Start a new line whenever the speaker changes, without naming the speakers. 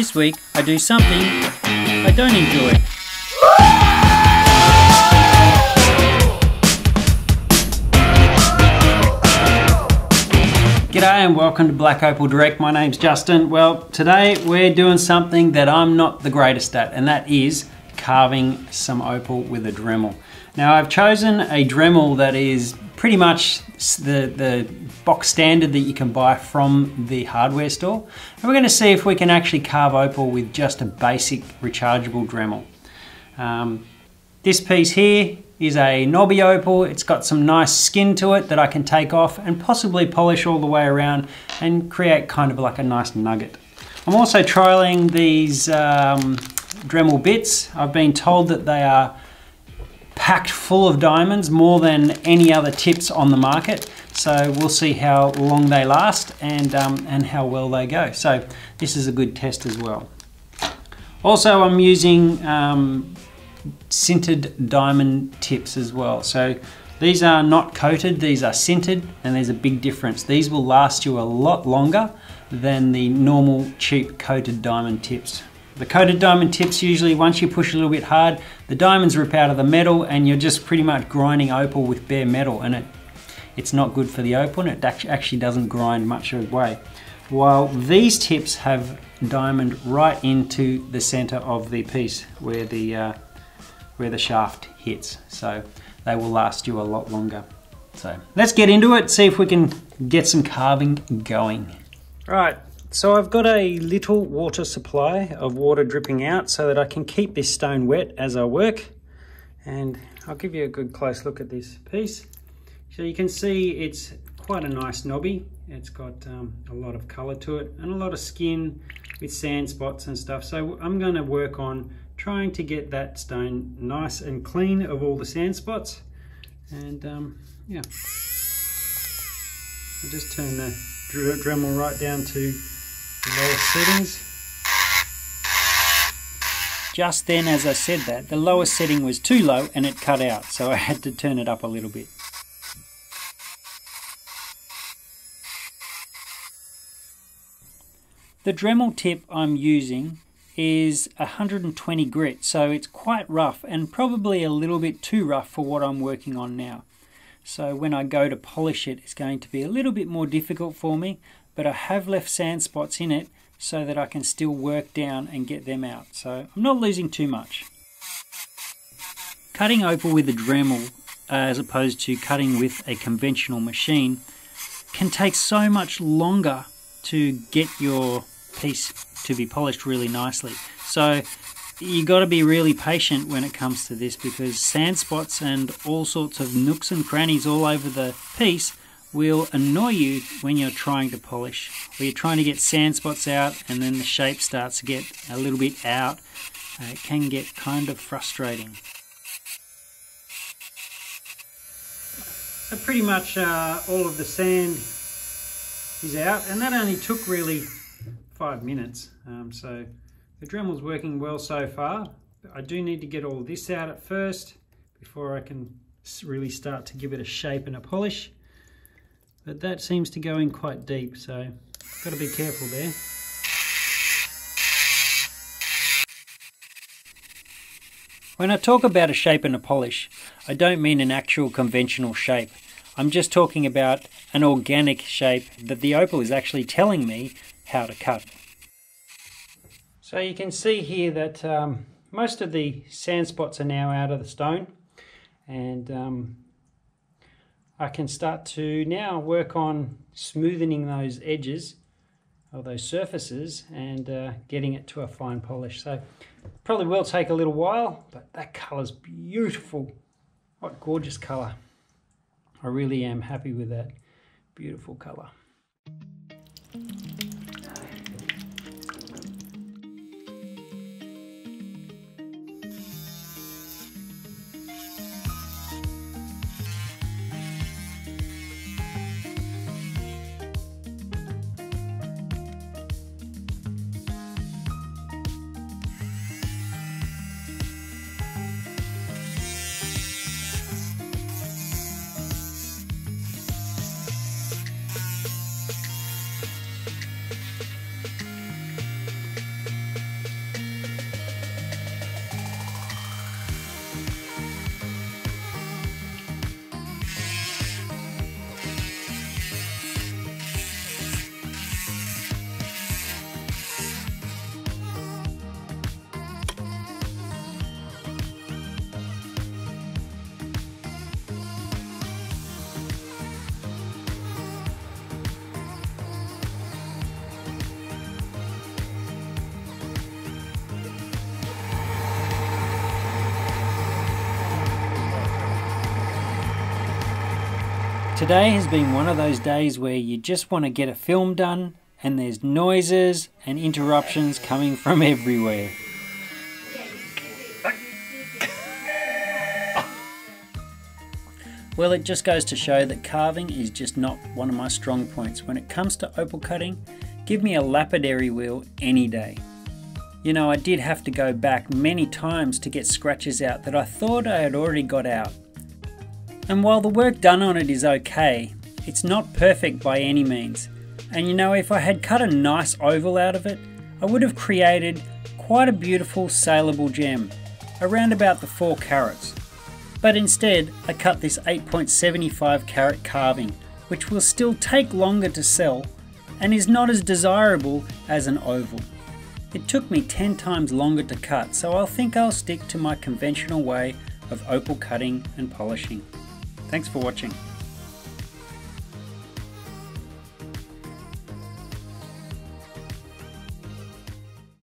This week I do something I don't enjoy. G'day and welcome to Black Opal Direct. My name's Justin. Well, today we're doing something that I'm not the greatest at, and that is carving some opal with a Dremel. Now I've chosen a Dremel that is pretty much the box standard that you can buy from the hardware store. And we're going to see if we can actually carve opal with just a basic rechargeable Dremel. This piece here is a knobby opal. It's got some nice skin to it that I can take off and possibly polish all the way around and create kind of like a nice nugget. I'm also trialing these Dremel bits. I've been told that they are packed full of diamonds, more than any other tips on the market. So we'll see how long they last and how well they go. So this is a good test as well. Also, I'm using sintered diamond tips as well. So these are not coated, these are sintered, and there's a big difference. These will last you a lot longer than the normal cheap coated diamond tips. The coated diamond tips, usually once you push a little bit hard, the diamonds rip out of the metal and you're just pretty much grinding opal with bare metal, and it's not good for the opal, and it actually doesn't grind much away. While these tips have diamond right into the center of the piece where the shaft hits, so they will last you a lot longer. So let's get into it, see if we can get some carving going. Right. So I've got a little water supply of water dripping out so that I can keep this stone wet as I work. And I'll give you a good close look at this piece. So you can see it's quite a nice knobby. It's got a lot of color to it and a lot of skin with sand spots and stuff. So I'm going to work on trying to get that stone nice and clean of all the sand spots. And yeah, I'll just turn the Dremel right down to lowest settings. Just then, as I said that, the lowest setting was too low and it cut out, so I had to turn it up a little bit. The Dremel tip I'm using is 120 grit, so it's quite rough and probably a little bit too rough for what I'm working on now. So when I go to polish it, it's going to be a little bit more difficult for me, but I have left sand spots in it so that I can still work down and get them out. So I'm not losing too much. Cutting opal with a Dremel as opposed to cutting with a conventional machine can take so much longer to get your piece to be polished really nicely. So you got to be really patient when it comes to this, because sand spots and all sorts of nooks and crannies all over the piece will annoy you when you're trying to polish, or you're trying to get sand spots out and then the shape starts to get a little bit out. It can get kind of frustrating. So pretty much all of the sand is out, and that only took really 5 minutes. So the Dremel's working well so far. I do need to get all of this out at first before I can really start to give it a shape and a polish. But that seems to go in quite deep, so got to be careful there. When I talk about a shape and a polish, I don't mean an actual conventional shape. I'm just talking about an organic shape that the opal is actually telling me how to cut. So you can see here that most of the sand spots are now out of the stone, and I can start to now work on smoothing those edges or those surfaces and getting it to a fine polish. So probably will take a little while, but that colour's beautiful. What gorgeous colour. I really am happy with that. Beautiful colour. Today has been one of those days where you just want to get a film done and there's noises and interruptions coming from everywhere. Well, it just goes to show that carving is just not one of my strong points. When it comes to opal cutting, give me a lapidary wheel any day. You know, I did have to go back many times to get scratches out that I thought I had already got out. And while the work done on it is okay, it's not perfect by any means. And you know, if I had cut a nice oval out of it, I would have created quite a beautiful saleable gem, around about the 4 carats. But instead, I cut this 8.75 carat carving, which will still take longer to sell and is not as desirable as an oval. It took me 10 times longer to cut, so I think I'll stick to my conventional way of opal cutting and polishing. Thanks for watching.